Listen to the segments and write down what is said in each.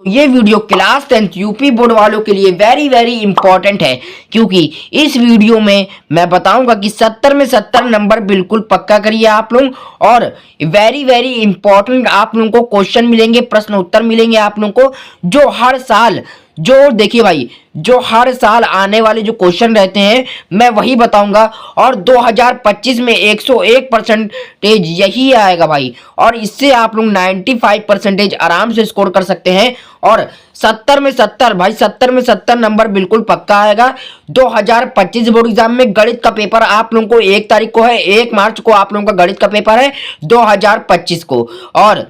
ये video class 10th UP board वालों के लिए वेरी वेरी इंपॉर्टेंट है, क्योंकि इस वीडियो में मैं बताऊंगा कि 70 में 70 नंबर बिल्कुल पक्का करिए आप लोग। और वेरी वेरी इंपॉर्टेंट आप लोगों को क्वेश्चन मिलेंगे, प्रश्न उत्तर मिलेंगे आप लोगों को, जो हर साल, जो देखिए भाई, जो हर साल आने वाले जो क्वेश्चन रहते हैं मैं वही बताऊंगा। और 2025 में 101% यही आएगा भाई, और इससे आप लोग 95% आराम से स्कोर कर सकते हैं। और 70 में 70 भाई, 70 में 70 नंबर बिल्कुल पक्का आएगा। 2025 बोर्ड एग्जाम में गणित का पेपर आप लोगों को 1 तारीख को है, 1 मार्च को आप लोगों का गणित का पेपर है 2025 को। और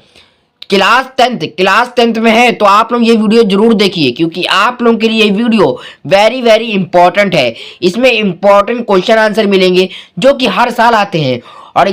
क्लास टेंथ में है तो आप लोग ये वीडियो जरूर देखिए, क्योंकि आप लोगों के लिए ये वीडियो वेरी वेरी इंपॉर्टेंट है। इसमें इंपॉर्टेंट क्वेश्चन आंसर मिलेंगे जो कि हर साल आते हैं। और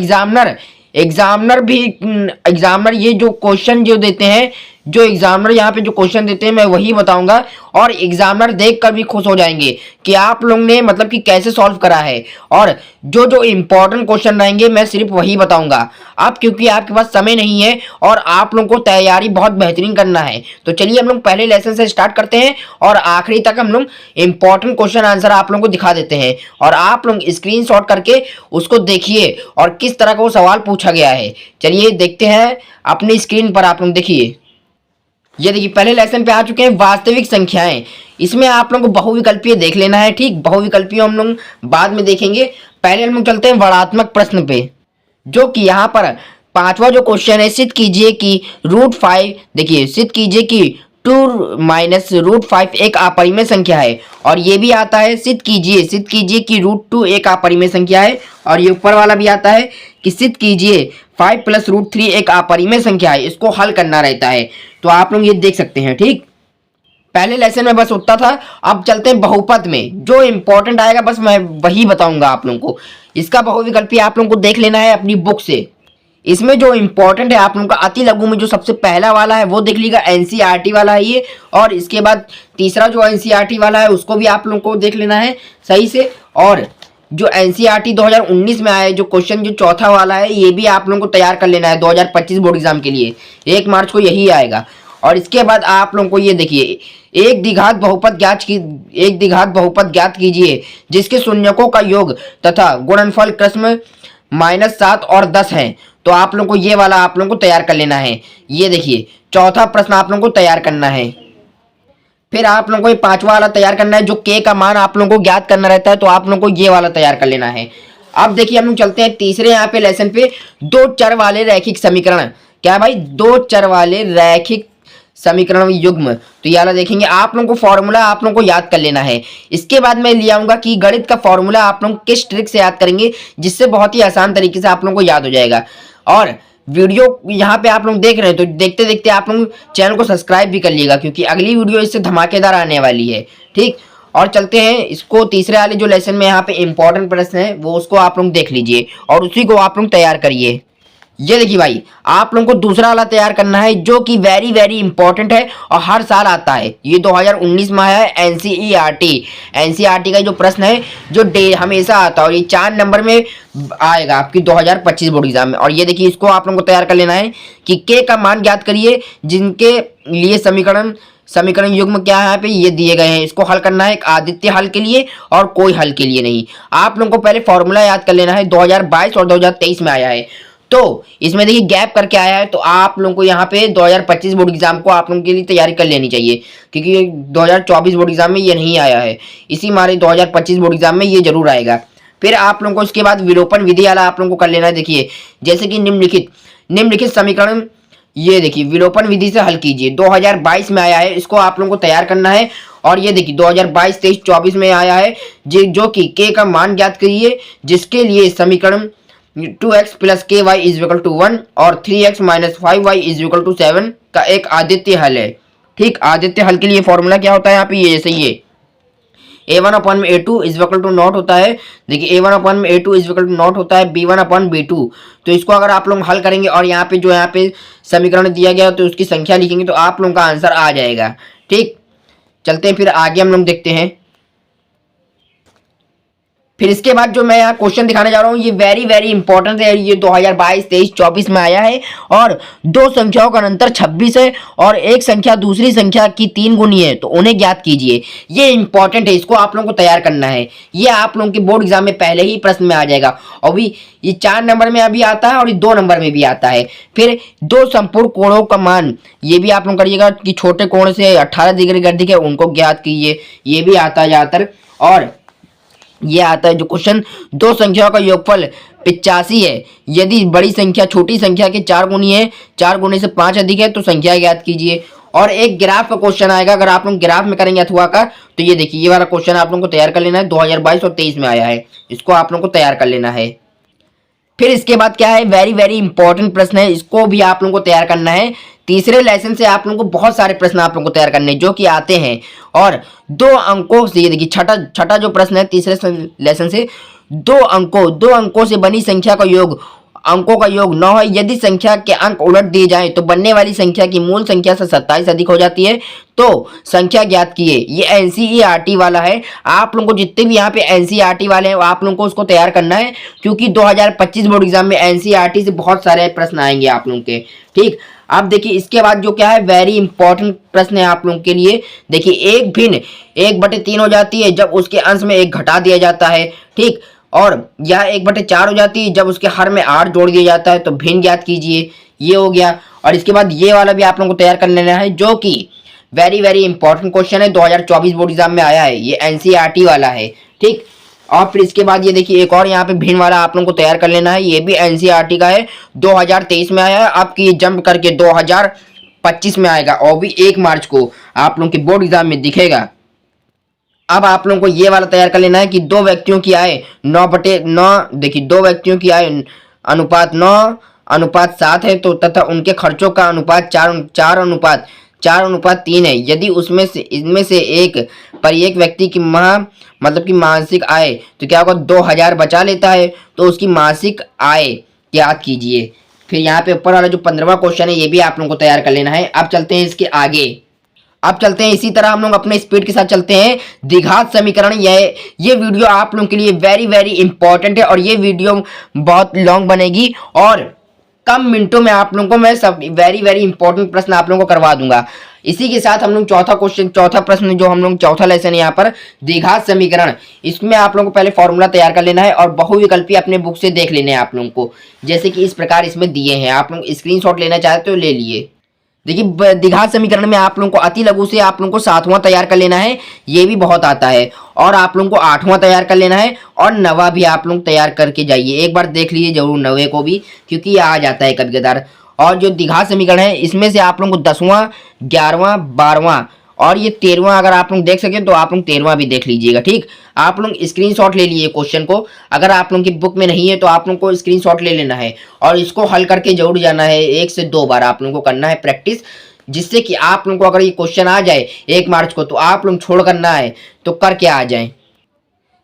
एग्जामिनर ये जो क्वेश्चन जो देते हैं, जो एग्जामिनर यहाँ पे जो क्वेश्चन देते हैं मैं वही बताऊंगा। और एग्जामिनर देख कर भी खुश हो जाएंगे कि आप लोग ने मतलब कि कैसे सॉल्व करा है। और जो जो इंपॉर्टेंट क्वेश्चन रहेंगे मैं सिर्फ वही बताऊंगा। अब क्योंकि आपके पास समय नहीं है और आप लोगों को तैयारी बहुत बेहतरीन करना है, तो चलिए हम लोग पहले लेसन से स्टार्ट करते हैं और आखिरी तक हम लोग इंपॉर्टेंट क्वेश्चन आंसर आप लोगों को दिखा देते हैं। और आप लोग स्क्रीनशॉट करके उसको देखिए और किस तरह का वो सवाल पूछा गया है। चलिए देखते हैं अपनी स्क्रीन पर, आप लोग देखिए। ये देखिए पहले लेसन पे आ चुके हैं वास्तविक संख्याएं। इसमें आप लोगों को बहुविकल्पीय देख लेना है, ठीक। बहुविकल्पीय हम लोग बाद में देखेंगे। पहले हम लोग चलते हैं वर्णात्मक प्रश्न पे, जो कि यहाँ पर 5वां जो क्वेश्चन है, सिद्ध कीजिए कि √5, देखिए सिद्ध कीजिए कि 2 - √5 एक अपरिमेय संख्या है। और ये भी आता है सिद्ध कीजिए कि √2 एक अपरिमेय संख्या है। और ये ऊपर वाला भी आता है कि सिद्ध कीजिए 5 + √3 एक अपरिमेय संख्या है। इसको हल करना रहता है, तो आप लोग ये देख सकते हैं, ठीक। पहले लेसन में बस उतना था। अब चलते हैं बहुपद में, जो इंपॉर्टेंट आएगा बस मैं वही बताऊंगा आप लोगों को। इसका बहुविकल्पी आप लोगों को देख लेना है अपनी बुक से। इसमें जो इंपॉर्टेंट है आप लोगों का अति लघु में जो सबसे पहला वाला है वो देख लीजिएगा, एनसीईआरटी वाला है ये। और इसके बाद तीसरा जो एनसीईआरटी वाला है उसको भी आप लोगों को देख लेना है सही से। और जो एनसीईआरटी 2019 में आया है जो क्वेश्चन, जो चौथा वाला है, ये भी आप लोगों को तैयार कर लेना है 2025 बोर्ड एग्जाम के लिए। 1 मार्च को यही आएगा। और इसके बाद आप लोगों को ये देखिए, एक द्विघात बहुपद ज्ञात कीजिए जिसके शून्यकों का योग तथा गुणनफल क्रम -7 और 10 है। तो आप लोगों को ये वाला आप लोगों को तैयार कर लेना है। ये देखिए चौथा प्रश्न आप लोगों को तैयार करना है। फिर आप लोगों को ये 5वां वाला तैयार करना है, जो के का मान आप लोगों को ज्ञात करना रहता है, तो आप लोगों को ये वाला तैयार कर लेना है। अब देखिए हम लोग चलते हैं तीसरे यहाँ पे लेसन पे, 2 चर वाले रैखिक समीकरण। क्या है भाई? 2 चर वाले रैखिक समीकरण युग्म। तो ये वाला देखेंगे। आप लोगों को फॉर्मूला आप लोगों को याद कर लेना है। इसके बाद मैं ले आऊंगा कि गणित का फॉर्मूला आप लोग किस ट्रिक से याद करेंगे, जिससे बहुत ही आसान तरीके से आप लोगों को याद हो जाएगा। और वीडियो यहाँ पे आप लोग देख रहे हैं तो देखते देखते आप लोग चैनल को सब्सक्राइब भी कर लीजिएगा, क्योंकि अगली वीडियो इससे धमाकेदार आने वाली है, ठीक। और चलते हैं इसको तीसरे वाले जो लेसन में यहाँ पे इंपॉर्टेंट प्रश्न है वो उसको आप लोग देख लीजिए और उसी को आप लोग तैयार करिए। ये देखिए भाई, आप लोगों को दूसरा वाला तैयार करना है जो कि वेरी वेरी इंपॉर्टेंट है और हर साल आता है। ये 2019 में आया है, एनसीईआरटी का जो प्रश्न है जो हमेशा आता है, और ये 4 नंबर में आएगा आपकी 2025 बोर्ड एग्जाम में। और ये देखिए इसको आप लोगों को तैयार कर लेना है कि के का मान ज्ञात करिए जिनके लिए समीकरण युग्म क्या है, यहाँ पे ये दिए गए हैं। इसको हल करना है एक आदित्य हल के लिए और कोई हल के लिए नहीं। आप लोगों को पहले फॉर्मूला याद कर लेना है, 2022 और 2023 में आया है। तो इसमें देखिए गैप करके आया है, तो आप लोगों को यहाँ पे 2025 बोर्ड एग्जाम को आप लोगों के लिए तैयारी कर लेनी चाहिए, क्योंकि 2024 बोर्ड एग्जाम में ये नहीं आया है। इसी मारे 2025 बोर्ड एग्जाम में ये जरूर आएगा। फिर आप लोगों को इसके बाद विलोपन विधि वाला आप लोगों को कर लेना है। देखिए जैसे कि निम्नलिखित समीकरण, ये देखिए विलोपन विधि से हल कीजिए, 2022 में आया है, इसको आप लोगों को तैयार करना है। और ये देखिए 2022, 23, 24 में आया है, जो कि के का मान ज्ञात करिए जिसके लिए समीकरण 2x + ky = 1 और 3x - 5y = 7 का एक आदित्य हल है, ठीक। आदित्य हल के लिए फॉर्मूला क्या होता है यहाँ पे, ये जैसे ये a1/a2 = नॉट होता है। देखिए a1/a2 = नॉट होता है b1/b2। तो इसको अगर आप लोग हल करेंगे और यहाँ पे समीकरण दिया गया तो उसकी संख्या लिखेंगे तो आप लोगों का आंसर आ जाएगा, ठीक। चलते हैं फिर आगे हम लोग देखते हैं। फिर इसके बाद जो मैं यहाँ क्वेश्चन दिखाने जा रहा हूँ ये वेरी वेरी इंपॉर्टेंट है। ये 2022, 23, 24 में आया है और दो संख्याओं का अंतर 26 है और एक संख्या दूसरी संख्या की 3 गुनी है, तो उन्हें ज्ञात कीजिए। ये इंपॉर्टेंट है, इसको आप लोगों को तैयार करना है। ये आप लोगों के बोर्ड एग्जाम में पहले ही प्रश्न में आ जाएगा और भी ये 4 नंबर में अभी आता है और ये 2 नंबर में भी आता है। फिर दो संपूर्ण कोणों का मान, ये भी आप लोग करिएगा कि छोटे कोण से 18 डिग्री कर दिखे उनको ज्ञात कीजिए, ये भी आता है ज्यादातर। और ये आता है जो क्वेश्चन, दो संख्याओं का योगफल 85 है, यदि बड़ी संख्या छोटी संख्या के 4 गुनी है, 4 गुने से 5 अधिक है तो संख्या ज्ञात कीजिए। और एक ग्राफ का क्वेश्चन आएगा, अगर आप लोग ग्राफ में करेंगे अथवा का, तो ये देखिए ये वाला क्वेश्चन आप लोगों को तैयार कर लेना है। 2022 और 23 में आया है, इसको आप लोगों को तैयार कर लेना है। फिर इसके बाद क्या है, वेरी वेरी इंपॉर्टेंट प्रश्न है, इसको भी आप लोगों को तैयार करना है। तीसरे लेसन से आप लोगों को बहुत सारे प्रश्न आप लोगों को तैयार करने जो कि आते हैं और 2 अंकों से, ये देखिए छठा जो प्रश्न है तीसरे लेसन से, 2 अंकों से बनी संख्या का योग, अंकों का योग 9 है, यदि संख्या के अंक उलट दिए जाएं तो बनने वाली संख्या की मूल संख्या से 27 अधिक हो जाती है, तो संख्या ज्ञात कीजिए। ये एनसीईआरटी वाला है, आप लोगों को जितने भी यहाँ पे एनसीईआरटी वाले हैं आप लोगों को उसको तैयार करना है, क्योंकि 2025 बोर्ड एग्जाम में एनसीईआरटी से बहुत सारे प्रश्न आएंगे आप लोगों के। ठीक, अब देखिए इसके बाद जो क्या है, वेरी इंपॉर्टेंट प्रश्न है आप लोगों के लिए। देखिए एक भिन्न 1/3 हो जाती है जब उसके अंश में 1 घटा दिया जाता है। ठीक, और यह 1/4 हो जाती है जब उसके हर में 8 जोड़ दिया जाता है, तो भिन्न ज्ञात कीजिए। ये हो गया। और इसके बाद ये वाला भी आप लोगों को तैयार कर लेना है, जो कि वेरी वेरी इंपॉर्टेंट क्वेश्चन है, 2024 बोर्ड एग्जाम में आया है, ये एनसीईआरटी वाला है। ठीक, और फिर इसके बाद ये देखिए एक और यहाँ पे भिन्न वाला आप लोगों को तैयार कर लेना है, ये भी एनसीईआरटी का है, 2023 में आया है, आपकी ये जंप करके 2025 में आएगा और भी 1 मार्च को आप लोगों के बोर्ड एग्जाम में दिखेगा। अब आप लोगों को ये वाला तैयार कर लेना है कि 2 व्यक्तियों की आय 9/9, देखिए 2 व्यक्तियों की आय अनुपात 9:7 है, तो तथा उनके खर्चों का अनुपात 4:3 है, यदि इनमें से एक पर एक व्यक्ति की मतलब कि मासिक आय तो क्या होगा, 2000 बचा लेता है, तो उसकी मासिक आय ज्ञात कीजिए। फिर यहाँ पे ऊपर वाला जो 15वां क्वेश्चन है ये भी आप लोगों को तैयार कर लेना है। अब चलते हैं इसके आगे, अब चलते हैं इसी तरह हम लोग अपने स्पीड के साथ चलते हैं। द्विघात समीकरण, ये वीडियो आप लोगों के लिए वेरी वेरी इंपॉर्टेंट है और ये वीडियो बहुत लॉन्ग बनेगी और कम मिनटों में आप लोगों को मैं सब वेरी वेरी इंपॉर्टेंट प्रश्न आप लोगों को करवा दूंगा। इसी के साथ हम लोग चौथा प्रश्न जो हम लोग चौथा लेसन है यहाँ पर द्विघात समीकरण, इसमें आप लोगों को पहले फॉर्मूला तैयार कर लेना है और बहुविकल्पी अपने बुक से देख लेने हैं आप लोगों को, जैसे कि इस प्रकार इसमें दिए हैं। आप लोग स्क्रीनशॉट लेना चाहते हो ले लिए। देखिए द्विघात समीकरण में आप लोगों को अति लघु से आप लोगों को 7वां तैयार कर लेना है, ये भी बहुत आता है, और आप लोगों को 8वां तैयार कर लेना है और 9वां भी आप लोग तैयार करके जाइए। एक बार देख लीजिए जरूर 9वें को भी, क्योंकि ये आ जाता है कभी कदार। और जो द्विघात समीकरण है इसमें से आप लोगों को 10वां, 11वां, 12वां और ये 13वां अगर आप लोग देख सकें तो आप लोग 13वां भी देख लीजिएगा। ठीक, आप लोग स्क्रीनशॉट ले लीजिए क्वेश्चन को, अगर आप लोगों की बुक में नहीं है तो आप लोग को स्क्रीनशॉट ले लेना है और इसको हल करके जरूर जाना है। 1 से 2 बार आप लोगों को करना है प्रैक्टिस, जिससे कि आप लोगों को अगर ये क्वेश्चन आ जाए 1 मार्च को तो आप लोग छोड़ करना है तो करके आ जाए।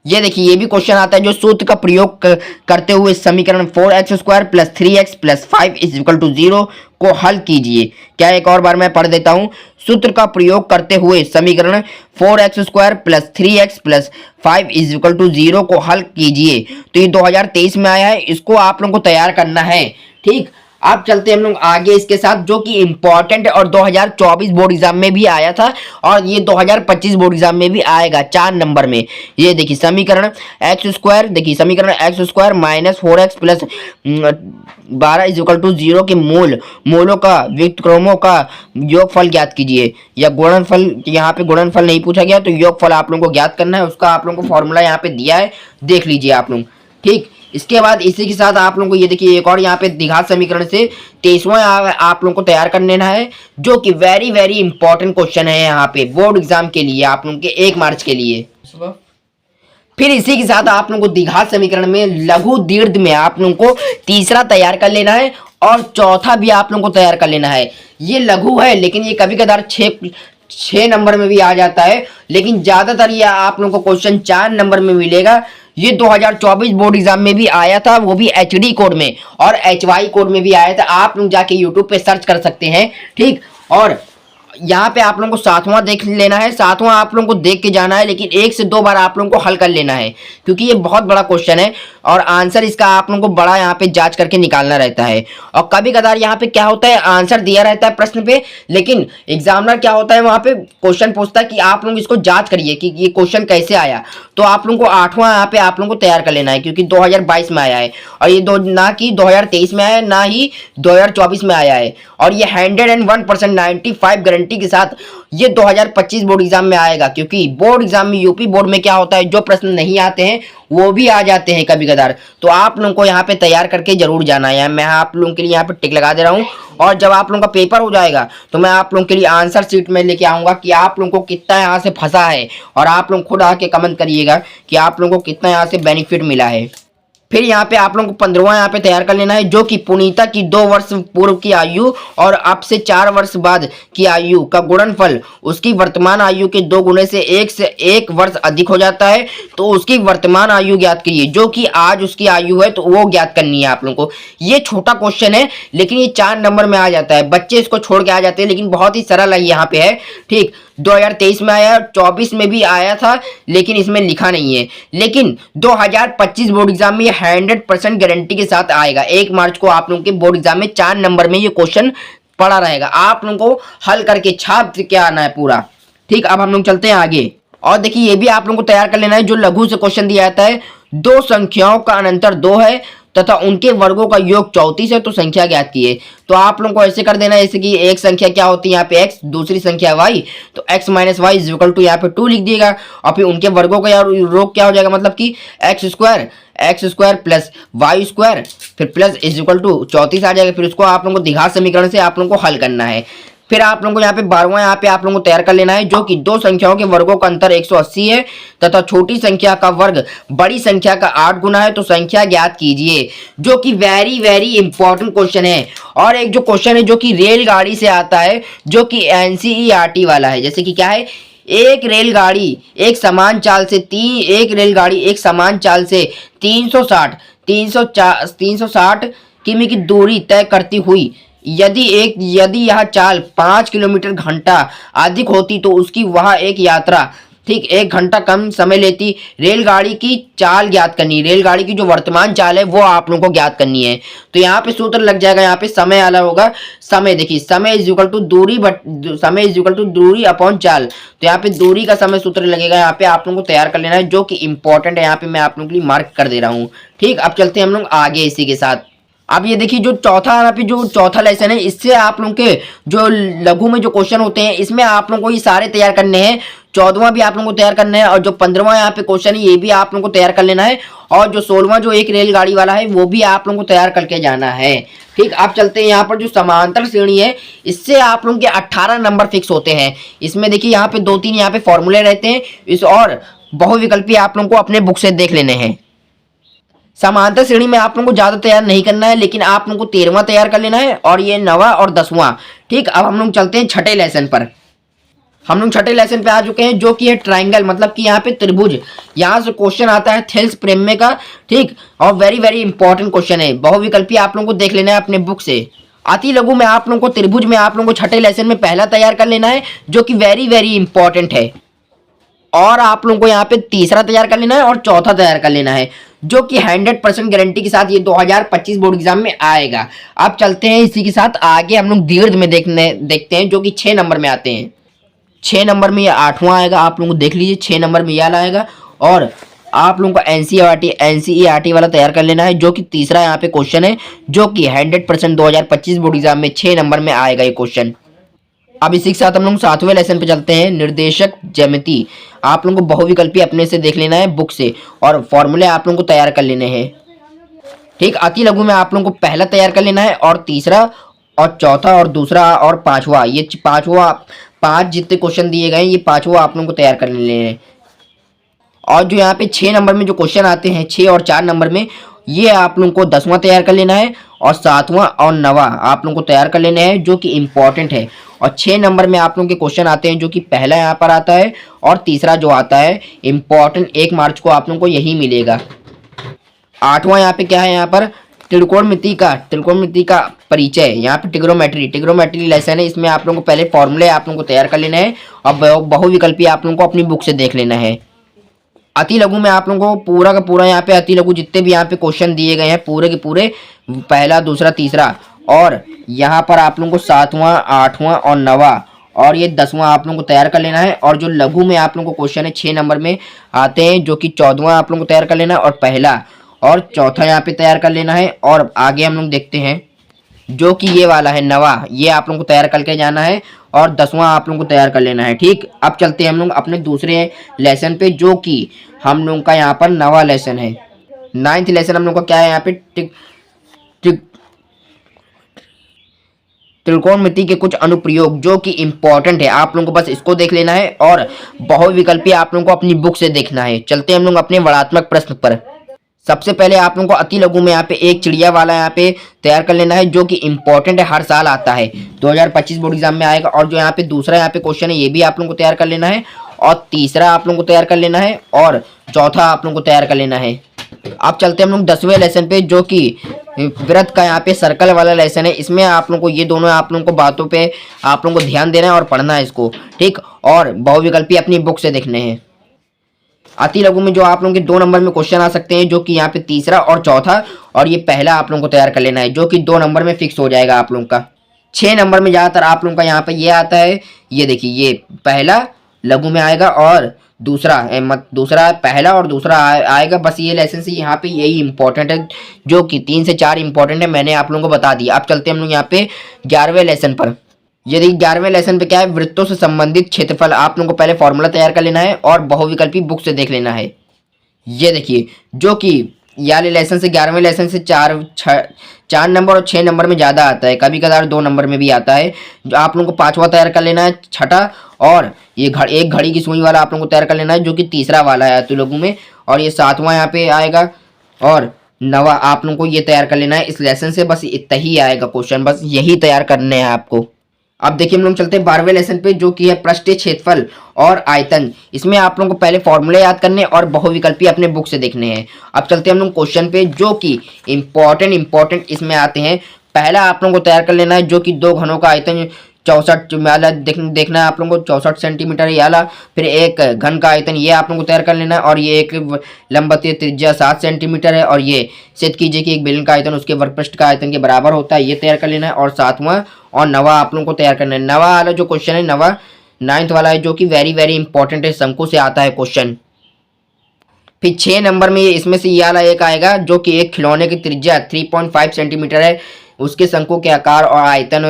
ये देखिए ये भी क्वेश्चन आता है, जो सूत्र का प्रयोग करते हुए समीकरण 4x² + 3x + 5 = 0 को हल कीजिए। क्या एक और बार मैं पढ़ देता हूं, सूत्र का प्रयोग करते हुए समीकरण 4x² + 3x + 5 = 0 को हल कीजिए। तो ये 2023 में आया है, इसको आप लोगों को तैयार करना है। ठीक, अब चलते हैं हम लोग आगे इसके साथ, जो कि इंपॉर्टेंट है और 2024 बोर्ड एग्जाम में भी आया था और ये 2025 बोर्ड एग्जाम में भी आएगा 4 नंबर में। ये देखिए समीकरण x², देखिए समीकरण x² - 4x + 12 = 0 के मूलों का व्युत्क्रमों का योगफल ज्ञात कीजिए, या गुणनफल, यहाँ पे गुणनफल नहीं पूछा गया तो योगफल आप लोगों को ज्ञात करना है, उसका आप लोगों को फॉर्मूला यहाँ पे दिया है, देख लीजिए आप लोग। ठीक, इसके बाद इसी के साथ आप लोगों को ये देखिए एक और यहाँ पे द्विघात समीकरण से 23वां आप लोगों को तैयार कर लेना है, जो कि वेरी वेरी इंपॉर्टेंट क्वेश्चन है यहाँ पे बोर्ड एग्जाम के लिए, आप लोगों के 1 मार्च के लिए। फिर इसी के साथ आप लोगों को द्विघात समीकरण में लघु दीर्घ में आप लोगों को तीसरा तैयार कर लेना है और चौथा भी आप लोगों को तैयार कर लेना है। ये लघु है लेकिन ये कभी कदार 6 नंबर में भी आ जाता है, लेकिन ज्यादातर ये आप लोगों को क्वेश्चन 4 नंबर में मिलेगा। ये 2024 बोर्ड एग्जाम में भी आया था, वो भी HD कोड में और HY कोड में भी आया था, आप लोग जाके YouTube पे सर्च कर सकते हैं। ठीक, और यहाँ पे आप लोगों को सातवां देख लेना है, सातवां आप लोगों को देख के जाना है, लेकिन 1 से 2 बार आप लोगों को हल कर लेना है, क्योंकि ये बहुत बड़ा क्वेश्चन है और आंसर इसका आप लोगों को बड़ा यहाँ पे जांच करके निकालना रहता है। और कभी कदार यहाँ पे क्या होता है, आंसर दिया रहता है प्रश्न पे, लेकिन एग्जामिनर क्या होता है वहाँ पे क्वेश्चन पूछता है कि आप लोग इसको जांच करिए कि ये क्वेश्चन कैसे आया। तो आप लोगों को 8वां यहाँ पे आप लोगों को तैयार कर लेना है, क्योंकि 2022 में आया है और ये ना कि 2023 में आया है, ना ही 2024 में आया है। और ये 101% 95 गारंटी के साथ ये 2025 बोर्ड एग्जाम में आएगा, क्योंकि बोर्ड एग्जाम में, यूपी बोर्ड में क्या होता है, जो प्रश्न नहीं आते हैं वो भी आ जाते हैं कभी कदार। तो आप लोगों को यहाँ पे तैयार करके जरूर जाना है। मैं आप लोगों के लिए यहाँ पे टिक लगा दे रहा हूँ, और जब आप लोगों का पेपर हो जाएगा तो मैं आप लोगों के लिए आंसर शीट में लेके आऊंगा कि आप लोगों को कितना यहाँ से फंसा है, और आप लोग खुद आके कमेंट करिएगा कि आप लोगों को कितना यहाँ से बेनिफिट मिला है। फिर यहाँ पे आप लोगों को 15वां यहाँ पे तैयार कर लेना है, जो कि पुनीता की 2 वर्ष पूर्व की आयु और अब से 4 वर्ष बाद की आयु का गुणनफल उसकी वर्तमान आयु के 2 गुने से 1 वर्ष अधिक हो जाता है, तो उसकी वर्तमान आयु ज्ञात करिए। जो कि आज उसकी आयु है तो वो ज्ञात करनी है आप लोगों को। ये छोटा क्वेश्चन है, लेकिन ये 4 नंबर में आ जाता है, बच्चे इसको छोड़ के आ जाते हैं, लेकिन बहुत ही सरल है यहाँ पे है। ठीक, 2023 में आया, 24 में भी आया था, लेकिन इसमें लिखा नहीं है। लेकिन 2025 बोर्ड एग्जाम में 100% गारंटी के साथ आएगा। 1 मार्च को आप लोगों के बोर्ड एग्जाम में 4 नंबर में ये क्वेश्चन पड़ा रहेगा, आप लोगों को हल करके छाप के आना है पूरा। ठीक, अब हम लोग चलते हैं आगे। और देखिए ये भी आप लोगों को तैयार कर लेना है, जो लघु से क्वेश्चन दिया जाता है, 2 संख्याओं का अनंतर 2 है तथा उनके वर्गों का योग 34 है, तो संख्या ज्ञात कीजिए। तो आप लोगों को ऐसे कर देना है, जैसे कि एक संख्या क्या होती है यहाँ पे x, दूसरी संख्या y, तो x minus Y is equal to यहाँ पे 2 लिख दिएगा, और फिर उनके वर्गों का योग क्या हो जाएगा, मतलब कि X square plus Y square फिर प्लस इज इक्वल टू 34 आ जाएगा। फिर उसको आप लोगों को द्विघात समीकरण से आप लोगों को हल करना है। फिर आप लोगों को यहाँ पे 12वां यहाँ पे आप लोगों को तैयार कर लेना है, जो कि 2 संख्याओं के वर्गों का अंतर 180 है तथा छोटी संख्या का वर्ग बड़ी संख्या का 8 गुना है, तो संख्या ज्ञात कीजिए। जो कि वेरी वेरी इंपॉर्टेंट क्वेश्चन है। और एक जो क्वेश्चन है जो कि रेलगाड़ी से आता है, जो कि एनसीईआरटी वाला है, जैसे कि क्या है, एक रेलगाड़ी एक समान चाल से 360 किमी की दूरी तय करती हुई यदि यह चाल 5 किलोमीटर घंटा अधिक होती तो उसकी वह एक यात्रा, ठीक, 1 घंटा कम समय लेती। रेलगाड़ी की चाल ज्ञात करनी, रेलगाड़ी की जो वर्तमान चाल है वो आप लोगों को ज्ञात करनी है। तो यहाँ पे सूत्र लग जाएगा, यहाँ पे समय वाला होगा। समय देखिए, समय इज इक्वल टू दूरी अपॉन चाल, तो यहाँ पे दूरी का समय सूत्र लगेगा। यहाँ पे आप लोगों को तैयार कर लेना है, जो कि इंपॉर्टेंट है, यहाँ पे मैं आप लोगों के लिए मार्क कर दे रहा हूँ। ठीक, अब चलते हैं हम लोग आगे इसी के साथ। अब ये देखिए, जो चौथा लेसन है, इससे आप लोगों के जो लघु में जो क्वेश्चन होते हैं, इसमें आप लोगों को ये सारे तैयार करने हैं। 14वां भी आप लोगों को तैयार करना है, और जो 15वां यहाँ पे क्वेश्चन है ये भी आप लोगों को तैयार कर लेना है, और जो 16वां जो एक रेलगाड़ी वाला है वो भी आप लोगों को तैयार करके जाना है। ठीक, अब चलते हैं यहाँ पर जो समांतर श्रेणी है, इससे आप लोगों के 18 नंबर फिक्स होते हैं। इसमें देखिए यहाँ पे 2-3 यहाँ पे फॉर्मूले रहते हैं, इस और बहुविकल्पी आप लोगों को अपने बुक से देख लेने हैं। समांतर श्रेणी में आप लोगों को ज्यादा तैयार नहीं करना है, लेकिन आप लोगों को 13वां तैयार कर लेना है, और ये 9वां और 10वां। ठीक, अब हम लोग चलते हैं छठे लेसन पर। हम लोग छठे लेसन पे आ चुके हैं, जो कि है ट्राइंगल, मतलब कि यहाँ पे त्रिभुज। यहाँ से क्वेश्चन आता है थेल्स प्रेम्य का। ठीक, और वेरी वेरी इंपॉर्टेंट क्वेश्चन है, बहुविकल्पी आप लोगों को देख लेना है अपने बुक से। अति लघु में आप लोगों को त्रिभुज में आप लोगों को छठे लेसन में पहला तैयार कर लेना है, जो कि वेरी वेरी इंपॉर्टेंट है, और आप लोगों को यहाँ पे तीसरा तैयार कर लेना है और चौथा तैयार कर लेना है, जो कि 100% गारंटी के साथ ये 2025 बोर्ड एग्जाम में आएगा। अब चलते हैं इसी के साथ आगे, हम लोग दीर्घ में देखते हैं, जो कि 6 नंबर में आते हैं। 6 नंबर में ये 8वां आएगा, आप लोगों को देख लीजिए 6 नंबर में यह आएगा। और आप लोगों को एनसीईआरटी वाला तैयार कर लेना है, जो कि तीसरा यहाँ पे क्वेश्चन है, जो कि 100% 2025 बोर्ड एग्जाम में 6 नंबर में आएगा ये क्वेश्चन। अब इसी के साथ हम लोग 7वें लेसन पे चलते हैं, निर्देशक ज्यामिति। आप लोगों को बहुविकल्पी अपने से देख लेना है बुक से, और फॉर्मूले आप लोगों को तैयार कर लेने हैं। ठीक, अति लघु में आप लोगों को पहला तैयार कर लेना है, और तीसरा और चौथा और दूसरा और 5वां, ये 5 जितने क्वेश्चन दिए गए ये 5वां आप लोगों को तैयार कर लेने हैं। और जो यहाँ पे 6 नंबर में जो क्वेश्चन आते हैं, 6 और 4 नंबर में, ये आप लोगों को 10वां तैयार कर लेना है, और 7वां और 9वां आप लोगों को तैयार कर लेने हैं, जो कि इंपॉर्टेंट है। और 6 नंबर में आप लोगों के क्वेश्चन आते हैं, जो कि पहला यहाँ पर आता है, और तीसरा जो आता है इंपॉर्टेंट 1 मार्च को आप लोगों को यही मिलेगा। 8वां यहाँ पे क्या है, यहाँ पर त्रिकोणमिति का परिचय। यहाँ पे ट्रिग्नोमेट्री लेसन है। इसमें आप लोगों को पहले फॉर्मूले आप लोगों को तैयार कर लेना है और बहुविकल्पी आप लोगों को अपनी बुक से देख लेना है। अति लघु में आप लोगों को पूरा का पूरा यहाँ पे अति लघु जितने भी यहाँ पे क्वेश्चन दिए गए हैं पूरे के पूरे, पहला दूसरा तीसरा, और यहाँ पर आप लोगों को 7वां 8वां और 9वां और ये 10वां आप लोगों को तैयार कर लेना है। और जो लघु में आप लोगों को क्वेश्चन है 6 नंबर में आते हैं, जो कि 14वां आप लोगों को तैयार कर लेना है और पहला और चौथा यहाँ पे तैयार कर लेना है। और आगे हम लोग देखते हैं जो कि ये वाला है 9वां, ये आप लोगों को तैयार करके जाना है और 10वां आप लोगों को तैयार कर लेना है। ठीक, अब चलते हैं हम लोग अपने दूसरे लेसन पे, जो कि हम लोगों का यहाँ पर 9वां लेसन है। 9th लेसन हम लोग का क्या है यहाँ पे, त्रिकोणमिति के कुछ अनुप्रयोग, जो कि इंपॉर्टेंट है। आप लोगों को बस इसको देख लेना है और बहुविकल्पी आप लोगों को अपनी बुक से देखना है। चलते हैं हम लोग अपने वर्णात्मक प्रश्न पर। सबसे पहले आप लोगों को अति लघु में यहाँ पे एक चिड़िया वाला यहाँ पे तैयार कर लेना है, जो कि इंपॉर्टेंट है, हर साल आता है, 2025 बोर्ड एग्जाम में आएगा। और जो यहाँ पे दूसरा यहाँ पे क्वेश्चन है ये भी आप लोगों को तैयार कर लेना है और तीसरा आप लोगों को तैयार कर लेना है और चौथा आप लोगों को तैयार कर लेना है। अब चलते हैं हम लोग 10वें लेसन पे, जो कि व्रत का यहाँ पे सर्कल वाला लेसन है। इसमें आप लोगों को ये दोनों आप लोगों को बातों पे आप लोगों को ध्यान देना है और पढ़ना है इसको, ठीक, और बहुविकल्पी अपनी बुक से देखने हैं। अति लघु में जो आप लोगों के 2 नंबर में क्वेश्चन आ सकते हैं, जो कि यहाँ पे तीसरा और चौथा, और ये पहला आप लोगों को तैयार कर लेना है, जो कि 2 नंबर में फिक्स हो जाएगा आप लोगों का। 6 नंबर में ज़्यादातर आप लोगों का यहाँ पे ये आता है, ये देखिए, ये पहला लघु में आएगा और दूसरा पहला और दूसरा आएगा। बस ये लेसन से यहाँ पे यही इंपॉर्टेंट है, जो कि 3 से 4 इंपॉर्टेंट है, मैंने आप लोगों को बता दिया। अब चलते हैं हम लोग यहाँ पे 11वें लेसन पर। ये देखिए 11वें लेसन पे क्या है, वृत्तों से संबंधित क्षेत्रफल। आप लोगों को पहले फॉर्मूला तैयार कर लेना है और बहुविकल्पी बुक से देख लेना है। ये देखिए, जो कि यार लेसन से 11वें लेसन से 4 नंबर और 6 नंबर में ज़्यादा आता है, कभी कभार 2 नंबर में भी आता है। जो आप लोगों को 5वां तैयार कर लेना है, छठा, और ये एक घड़ी की सुई वाला आप लोगों को तैयार कर लेना है, जो कि तीसरा वाला है अति लघु में, और ये 7वां यहाँ पे आएगा और 9वां आप लोगों को ये तैयार कर लेना है। इस लेसन से बस इतना ही आएगा क्वेश्चन, बस यही तैयार करने हैं आपको। अब देखिए हम लोग चलते हैं 12वें लेसन पे, जो कि है पृष्ठीय क्षेत्रफल और आयतन। इसमें आप लोगों को पहले फॉर्मूले याद करने और बहुविकल्पी अपने बुक से देखने हैं। अब चलते हैं हम लोग क्वेश्चन पे, जो कि इंपॉर्टेंट इसमें आते हैं। पहला आप लोगों को तैयार कर लेना है, जो कि 2 घनों का आयतन 64 वाला देखना है आप लोगों को, 64 सेंटीमीटर ये वाला। फिर एक घन का आयतन ये आप लोगों को तैयार कर लेना है, और ये एक लंबवतीय त्रिज्या 7 सेंटीमीटर है, और ये सिद्ध कीजिए कि एक बेलन का आयतन उसके वर्गपृष्ठ का आयतन के बराबर होता है, ये तैयार कर लेना है। और 7वां और 9वां आप लोगों को तैयार करना है। 9वां वाला जो क्वेश्चन है, 9th वाला है, जो कि वेरी इंपॉर्टेंट है, शंकु से आता है क्वेश्चन। फिर 6 नंबर में इसमें से ये वाला एक आएगा, जो कि एक खिलौने की त्रिज्या 3.5 सेंटीमीटर है, उसके शंकु के आकार और आयतन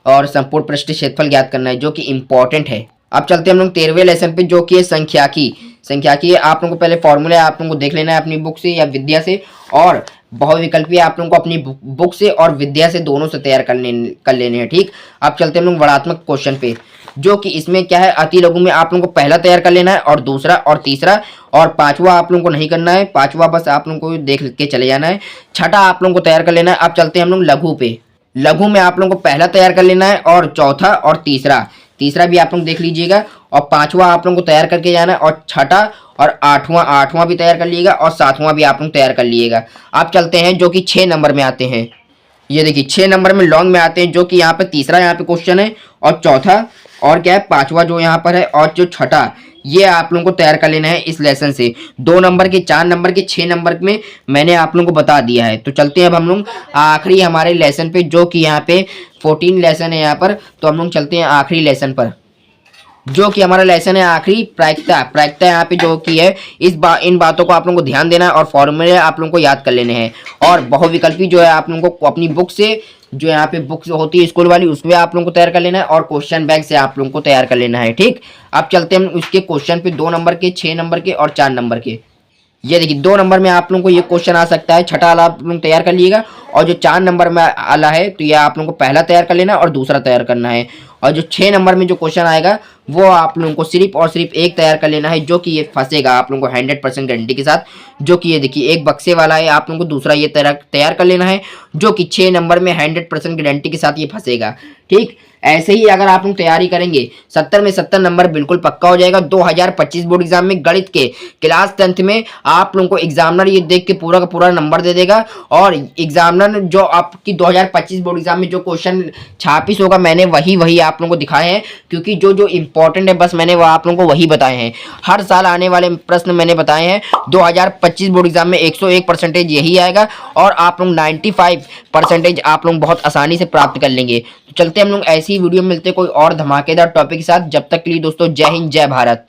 और संपूर्ण पृष्ठीय क्षेत्रफल ज्ञात करना है, जो कि इंपॉर्टेंट है। अब चलते हैं हम लोग 13वें लेसन पे, जो कि है संख्याकी। आप लोगों को पहले फॉर्मूले आप लोगों को देख लेना है अपनी बुक से या विद्या से, और बहुविकल्पी आप लोगों को अपनी बुक से और विद्या से दोनों से तैयार कर लेने हैं। ठीक, अब चलते हैं हम लोग वर्णात्मक क्वेश्चन पे, जो कि इसमें क्या है, अति लघु में आप लोगों को पहला तैयार कर लेना है और दूसरा और तीसरा, और 5वां आप लोगों को नहीं करना है, 5वां बस आप लोगों को देख के चले जाना है। छठा आप लोगों को तैयार कर लेना है। अब चलते हैं हम लोग लघु पे। लघु में आप लोगों को पहला तैयार कर लेना है और चौथा और तीसरा भी आप लोग देख लीजिएगा, और 5वां आप लोगों को तैयार करके जाना है, और छठा और 8वां भी तैयार कर लीजिएगा, और 7वां भी आप लोग तैयार कर लीजिएगा। आप चलते हैं जो कि 6 नंबर में आते हैं। ये देखिए 6 नंबर में लॉन्ग में आते हैं, जो कि यहाँ पे तीसरा यहाँ पे क्वेश्चन है, और चौथा और क्या है 5वां जो यहाँ पर है, और जो छठा, ये आप लोगों को तैयार कर लेना है इस लेसन से। 2 नंबर के, 4 नंबर के, 6 नंबर में मैंने आप लोगों को बता दिया है। तो चलते हैं अब हम लोग आखिरी हमारे लेसन पे, जो कि यहाँ पे 14 लेसन है यहाँ पर। तो हम लोग चलते हैं आखिरी लेसन पर, जो कि हमारा लेसन है आखिरी, प्रायिकता यहाँ पे जो कि है, इन बातों को आप लोगों को ध्यान देना है और फॉर्मूले आप लोगों को याद कर लेने हैं। और बहुविकल्पी जो है आप लोगों को अपनी बुक से, जो यहाँ पे बुक होती है स्कूल वाली, उसमें आप लोगों को तैयार कर लेना है, और क्वेश्चन बैंक से आप लोगों को तैयार कर लेना है। ठीक, अब चलते हैं हम उसके क्वेश्चन पे, 2 नंबर के, 6 नंबर के और 4 नंबर के। ये देखिए 2 नंबर में आप लोगों को ये क्वेश्चन आ सकता है, छठा वाला आप लोग तैयार कर लीजिएगा, और जो 4 नंबर में आला है, तो ये आप लोगों को पहला तैयार कर लेना और दूसरा तैयार करना है। और जो 6 नंबर में जो क्वेश्चन आएगा, वो आप लोगों को सिर्फ और सिर्फ एक तैयार कर लेना है, जो कि ये फंसेगा आप लोगों को 100% गारंटी के साथ। जो कि ये देखिए एक बक्से वाला है, आप लोगों को दूसरा ये तैयार कर लेना है, जो कि 6 नंबर में 100% गारंटी के साथ ये फंसेगा। ठीक, ऐसे ही अगर आप लोग तैयारी करेंगे 70 में 70 नंबर बिल्कुल पक्का हो जाएगा। 2025 बोर्ड एग्जाम में गणित के क्लास 10th में आप लोगों को एग्जामिनर ये देख के पूरा का पूरा नंबर दे देगा। और एग्जामिनर जो आपकी 2025 बोर्ड एग्जाम में जो क्वेश्चन छापिस होगा, मैंने वही आप लोगों को दिखाए हैं, क्योंकि जो जो इंपॉर्टेंट है बस मैंने वो आप लोगों को वही बताए हैं। हर साल आने वाले प्रश्न मैंने बताए हैं। 2025 बोर्ड एग्जाम में 101% यही आएगा, और आप लोग 95% आप लोग बहुत आसानी से प्राप्त कर लेंगे। तो चलते हम लोग ऐसी वीडियो में मिलते हैं कोई और धमाकेदार टॉपिक के साथ। जब तक के लिए दोस्तों, जय हिंद, जय भारत।